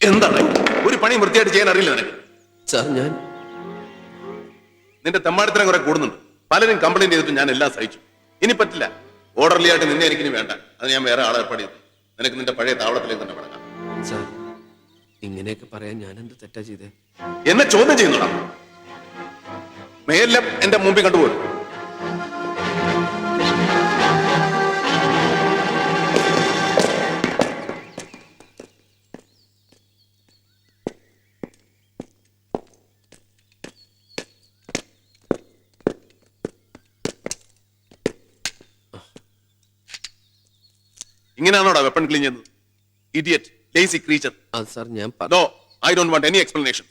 എന്താണ് ഒരു പണി വൃത്തിയായിട്ട് ചെയ്യാൻ അറിയില്ല നിനക്ക്? സാർ ഞാൻ നിന്റെ തെമ്മാടിത്തരം കുറെ കൂടുന്നുണ്ട്. പലരും കംപ്ലൈന്റ് ചെയ്തിട്ട് ഞാൻ എല്ലാം സഹിച്ചു. ഇനി പറ്റില്ല. ഓർഡർലി ആയിട്ട് നിന്നെ എനിക്കിനി വേണ്ട. അത് ഞാൻ വേറെ ആളെ ഏർപ്പാട് ചെയ്തു. നിനക്ക് നിന്റെ പഴയ താവളത്തിലേക്ക് തന്നെ മടങ്ങാം. സാർ ഇങ്ങനെയൊക്കെ പറയാൻ ഞാൻ എന്ത് തെറ്റാ ചെയ്തേ? എന്നെ ചോദ്യം ചെയ്യുന്നുടാ. മേലെല്ലാം എന്റെ മുമ്പിൽ കണ്ടുപോലും. ഇങ്ങനെയാണോടാ വെപ്പൺ ക്ലീൻ ചെയ്യുന്നത്? Idiot, lazy creature. അത് സാർ ഞാൻ no, I don't want any explanation.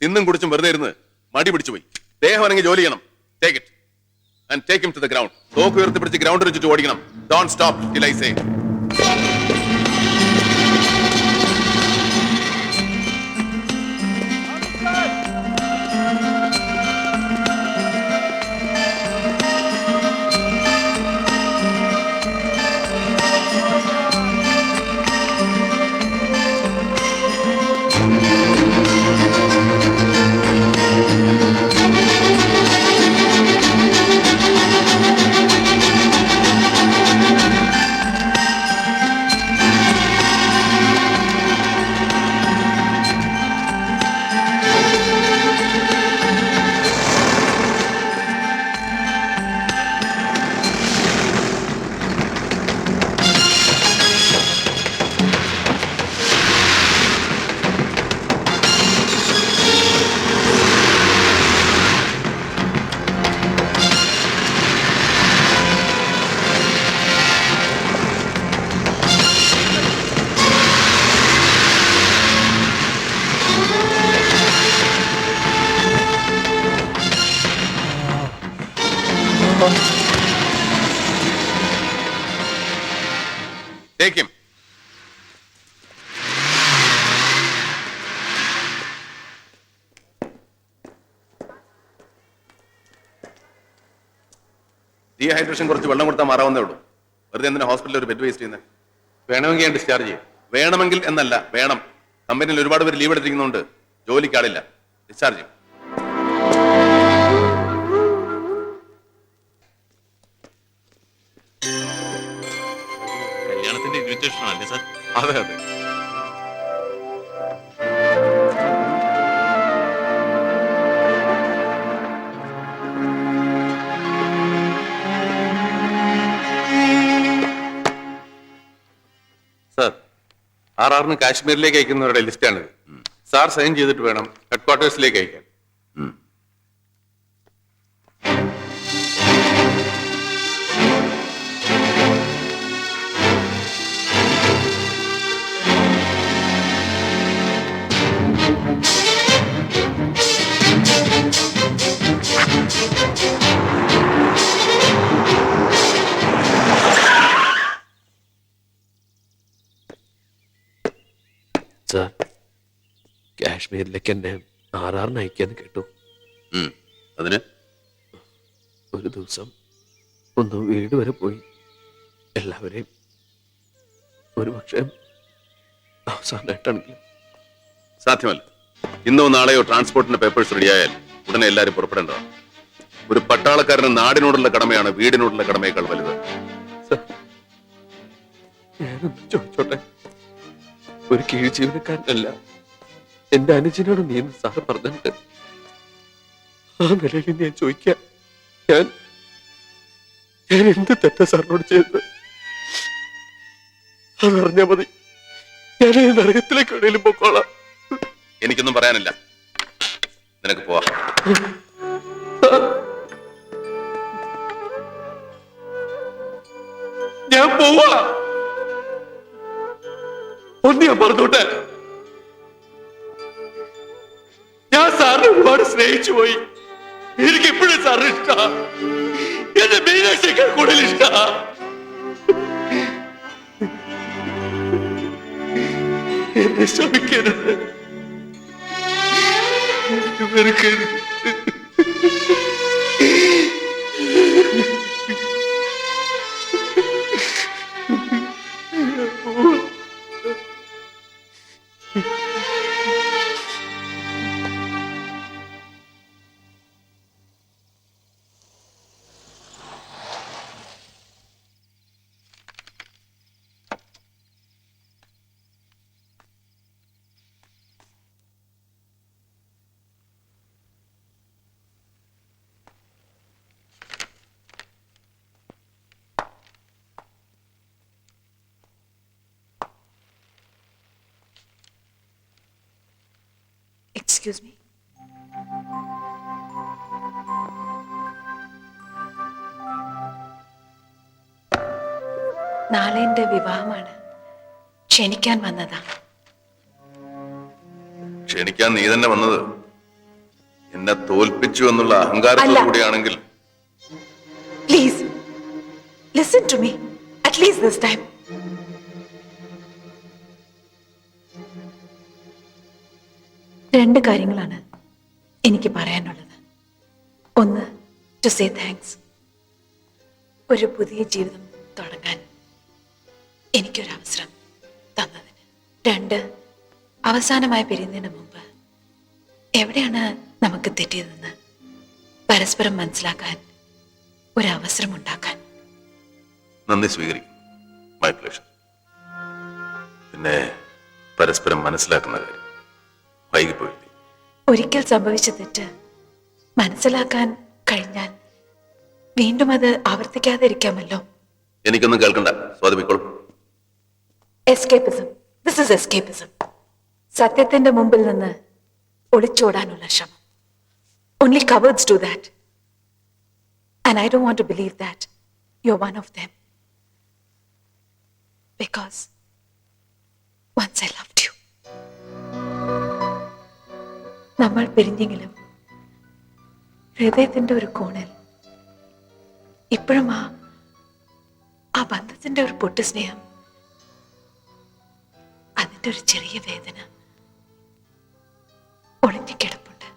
തിന്നും കുടിച്ചും വെറുതെ ഇരുന്ന് മടി പിടിച്ചു പോയി. ദേഹം ആണെങ്കിൽ ജോലി ചെയ്യണം. Take it and take him to the ground. തോക്ക് ഉയർത്തി പിടിച്ച് ഗ്രൗണ്ടിൽ ചുറ്റും ഓടിക്കണം. Don't stop till I say. Take him. Dehydration കുറച്ച് വെള്ളം കൊടുത്താൽ മാറാവുന്നേ ഉള്ളൂ. വെറുതെ എന്തിനാ ഹോസ്പിറ്റലിൽ ഒരു ബെഡ് വേസ്റ്റ് ചെയ്യുന്നത്? വേണമെങ്കിൽ ഞാൻ ഡിസ്ചാർജ് ചെയ്യും. വേണമെങ്കിൽ എന്നല്ല, വേണം. കമ്പനിയിൽ ഒരുപാട് പേര് ലീവ് എടുത്തിരിക്കുന്നുണ്ട്. ജോലിക്കാളില്ല. ഡിസ്ചാർജ് ചെയ്യും. കല്യാണത്തിന്റെ ഇൻവിറ്റേഷൻ അല്ലേ സാർ? അതെ അതെ. Sir, RR കാശ്മീരിലേക്ക് അയക്കുന്നവരുടെ ലിസ്റ്റാണിത്. സാർ സൈൻ ചെയ്തിട്ട് വേണം ഹെഡ്ക്വാർട്ടേഴ്സിലേക്ക് അയക്കാൻ. സാർ കാശ്മീരിലേക്ക് എന്നെ RR അയക്കാന്ന് കേട്ടു. അതിന് ഒരു ദിവസം ഒന്ന് വീട് വരെ പോയി എല്ലാവരെയും ഒരു പക്ഷേ അവസാനമായിട്ടാണെങ്കിലും. സാധ്യമല്ല. ഇന്നോ നാളെയോ ട്രാൻസ്പോർട്ടിന്റെ പേപ്പേഴ്സ് റെഡിയായാൽ ഉടനെ എല്ലാവരും പുറപ്പെടേണ്ടതാണ്. ഒരു പട്ടാളക്കാരന് നാടിനോടുള്ള കടമയാണ് വീടിനോടുള്ള കടമയേക്കാൾ വലുത്. സാർ ഞാനൊന്ന് ചോദിച്ചോട്ടെ? ഒരു കീഴ് ജീവനക്കാരനല്ല, എന്റെ അനുജനോട് നീ എന്ന് സാറ് പറഞ്ഞിട്ട് ആ നിലയിൽ ഞാൻ ചോദിക്കാം, ഞാൻ എന്ത് തെറ്റാ സാറിനോട് ചെയ്തത്? അതറിഞ്ഞാ മതി. ഞാൻ ഈ നരകത്തിലേക്ക് എവിടെയെങ്കിലും പൊക്കോളാം. എനിക്കൊന്നും പറയാനില്ല. നിനക്ക് പോവാ. ഞാൻ പോവാ. ഒന്ന് ഞാൻ പറഞ്ഞോട്ടെ, ഞാൻ സാറിനെ ഒരുപാട് സ്നേഹിച്ചു പോയി. എനിക്ക് എപ്പോഴും സാറിന് ഇഷ്ട. എന്റെ മീനാക്ഷിയേക്കാൾ കൂടുതൽ ഇഷ്ട. എന്നെ ശ്രമിക്കരുത്, വെറുക്കരുത്. Excuse me. നാളെ എന്റെ വിവാഹമാണ്. ക്ഷണിക്കാൻ വന്നതാ. ക്ഷണിക്കാൻ നീ തന്നെ വന്നത് എന്നെ തോൽപ്പിച്ചു എന്നുള്ള അഹങ്കാരത്തോടു കൂടിയാണെങ്കിൽ please listen to me at least this time. രണ്ട് കാര്യങ്ങളാണ് എനിക്ക് പറയാനുള്ളത്. ഒന്ന്, ടു സേ താങ്ക്സ്, ഒരു പുതിയ ജീവിതം തുടങ്ങാൻ എനിക്കൊരവസരം തന്നതിന്. രണ്ട്, അവസാനമായി പിരിയുന്നതിന് മുമ്പ് എവിടെയാണ് നമുക്ക് തെറ്റിയതെന്ന് പരസ്പരം മനസ്സിലാക്കാൻ ഒരവസരം ഉണ്ടാക്കാൻ. നന്ദി സ്വീകരിക്കും. My pleasure. പിന്നെ പരസ്പരം മനസ്സിലാക്കുന്ന കാര്യം വൈകിപ്പോയില്ലേ? ഒരിക്കൽ സംഭവിച്ച തെറ്റ് മനസ്സിലാക്കാൻ കഴിഞ്ഞാൽ വീണ്ടും അത് ആവർത്തിക്കാതെ ഇരിക്കാമല്ലോ. എനിക്കൊന്നും കേൾക്കണ്ട, സ്വാതമിക്കോളും. എസ്കേപ്പിസം. This is escapism. സത്യത്തിന്റെ മുമ്പിൽ നിന്ന് ഒളിച്ചോടാനുള്ള ശ്രമം. Only cowards do that. And I don't want to believe that you're one of them. Because once I loved you. നമ്മൾ പിരിഞ്ഞെങ്കിലും ഹൃദയത്തിന്റെ ഒരു കോണിൽ ഇപ്പോഴും ആ ബന്ധത്തിന്റെ ഒരു പൊട്ടു സ്നേഹം, അതിന്റെ ഒരു ചെറിയ വേദന ഒളിഞ്ഞു കിടപ്പുണ്ട്.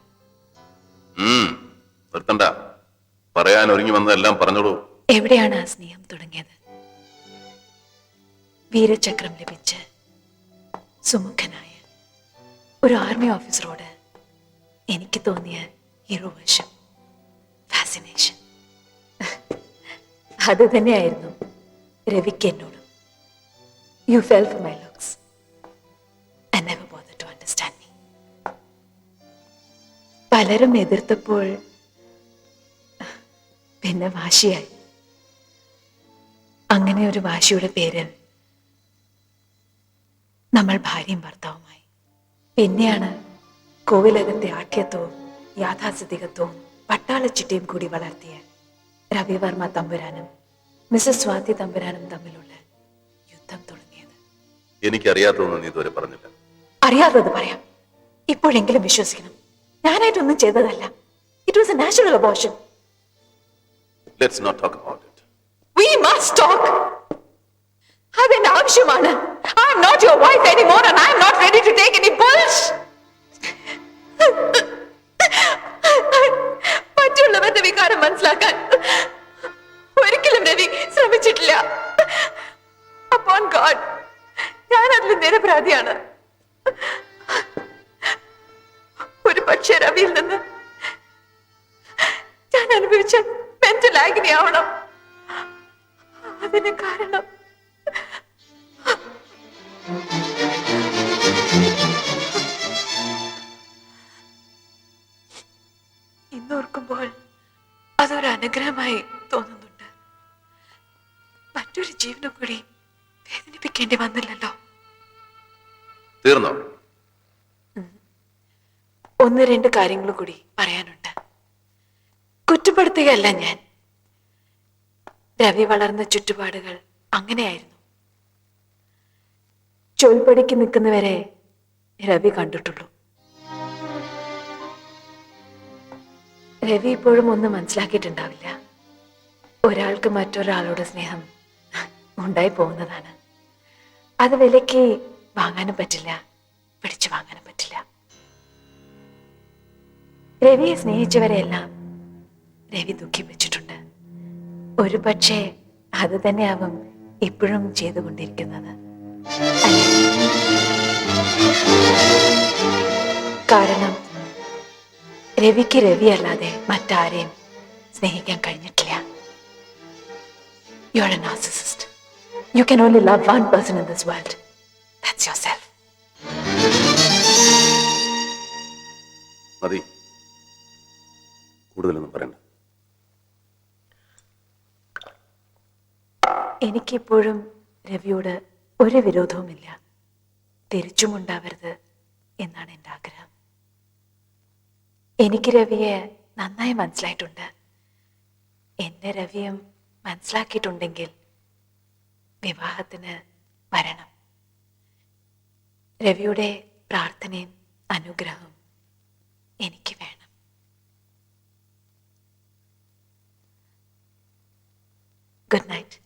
നിർത്തണ്ട, പറയാൻ ഒരുങ്ങി വന്നതെല്ലാം പറഞ്ഞോളൂ. എവിടെയാണ് ആ സ്നേഹം തുടങ്ങിയത്? വീരചക്രം ലഭിച്ച് സുമുഖനായ ഒരു ആർമി ഓഫീസറോട് എനിക്ക് തോന്നിയ ഹീറോ വേഷം, ഫാസിനേഷൻ. അത് തന്നെയായിരുന്നു രവിക്ക് എന്നോടും. You fell for my looks and never bothered to understand me. പലരും എതിർത്തപ്പോൾ പിന്നെ വാശിയായി. അങ്ങനെ ഒരു വാശിയുടെ പേരിൽ നമ്മൾ ഭാര്യയും ഭർത്താവുമായി. പിന്നെയാണ് കോവിലകത്തെ ആഠ്യത്വവും യാഥാസ്ഥിതികത്വവും പട്ടാളച്ചിട്ടയും കൂടി വളർത്തിയ രവിവർമ്മ തമ്പുരാനും മിസസ് സ്വാതി തമ്പുരാനും തമ്മിലുള്ള യുദ്ധം തുടങ്ങിയത്. എനിക്കറിയാത്തതൊന്നും നീ ഇതുവരെ പറഞ്ഞില്ല. അറിയാത്തത് പറയാം. ഇപ്പോഴെങ്കിലും വിശ്വസിക്കണം, ഞാനായിട്ടൊന്നും ചെയ്തതല്ല. It was A natural abortion. Let's not talk about it. We must talk. അതെന്റെ ആവശ്യമാണ്. I am not your wife anymore and I am not ready to take any bullshit. മറ്റുള്ളവരുടെ വികാരം മനസ്സിലാക്കാൻ ഒരിക്കലും രവി ശ്രമിച്ചിട്ടില്ല. Upon God, ഞാൻ അതിൽ നിരപരാധിയാണ്. ഒരു പക്ഷേ രവിയിൽ നിന്ന് ഞാൻ അനുഭവിച്ച മെന്റൽ ആഗ്നി ആവണം അതിന് കാരണം. ഇന്നോർക്കുമ്പോൾ അതൊരു അനുഗ്രഹമായി തോന്നുന്നുണ്ട്. മറ്റൊരു ജീവനെ കൂടി വേദനിപ്പിക്കേണ്ടി വന്നില്ലല്ലോ. തീർന്നോ? ഒന്ന് രണ്ട് കാര്യങ്ങൾ കൂടി പറയാനുണ്ട്. കുറ്റപ്പെടുത്തുകയല്ല ഞാൻ. രവി വളർന്ന ചുറ്റുപാടുകൾ അങ്ങനെയായിരുന്നു. ചൊൽപ്പടിക്ക് നിൽക്കുന്നവരെ രവി കണ്ടിട്ടുള്ളൂ. രവി ഇപ്പോഴും ഒന്നും മനസ്സിലാക്കിയിട്ടുണ്ടാവില്ല. ഒരാൾക്ക് മറ്റൊരാളോട് സ്നേഹം ഉണ്ടായി പോകുന്നതാണ്. അത് വിലയ്ക്ക് വാങ്ങാനും പറ്റില്ല, പിടിച്ചു വാങ്ങാനും പറ്റില്ല. രവിയെ സ്നേഹിച്ചവരെയെല്ലാം രവി ദുഃഖിപ്പിച്ചിട്ടുണ്ട്. ഒരു പക്ഷേ അത് തന്നെയാവും ഇപ്പോഴും ചെയ്തുകൊണ്ടിരിക്കുന്നത്. കാരണം രവിക്ക് രവി അല്ലാതെ മറ്റാരെയും സ്നേഹിക്കാൻ കഴിഞ്ഞിട്ടില്ല. You are a narcissist. You can only love one person in this world. That's yourself. മതി, കൂടുതലൊന്നും പറയണ്ട. എനിക്കിപ്പോഴും രവിയോട് ഒരു വിരോധവുമില്ല. തിരിച്ചുമുണ്ടാവരുത് എന്നാണ് എൻ്റെ ആഗ്രഹം. എനിക്ക് രവിയെ നന്നായി മനസ്സിലായിട്ടുണ്ട്. എന്നെ രവിയും മനസ്സിലാക്കിയിട്ടുണ്ടെങ്കിൽ വിവാഹത്തിന് വരണം. രവിയുടെ പ്രാർത്ഥനയും അനുഗ്രഹവും എനിക്ക് വേണം. Good night.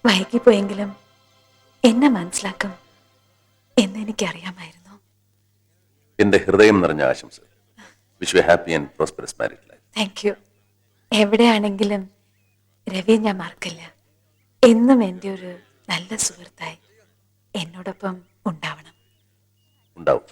വൈകിപ്പോയെങ്കിലും എന്നെ മനസ്സിലാക്കും എന്ന് എനിക്കറിയാമായിരുന്നു. എന്റെ ഹൃദയം നിറഞ്ഞ ആശംസ. Wish you happy and prosperous married life. Thank you. എവിടെയാണെങ്കിലും രവിയെ ഞാൻ മറക്കില്ല. എന്നും എൻ്റെ ഒരു നല്ല സുഹൃത്തായി എന്നോടൊപ്പം ഉണ്ടാവണം. ഉണ്ടാവും.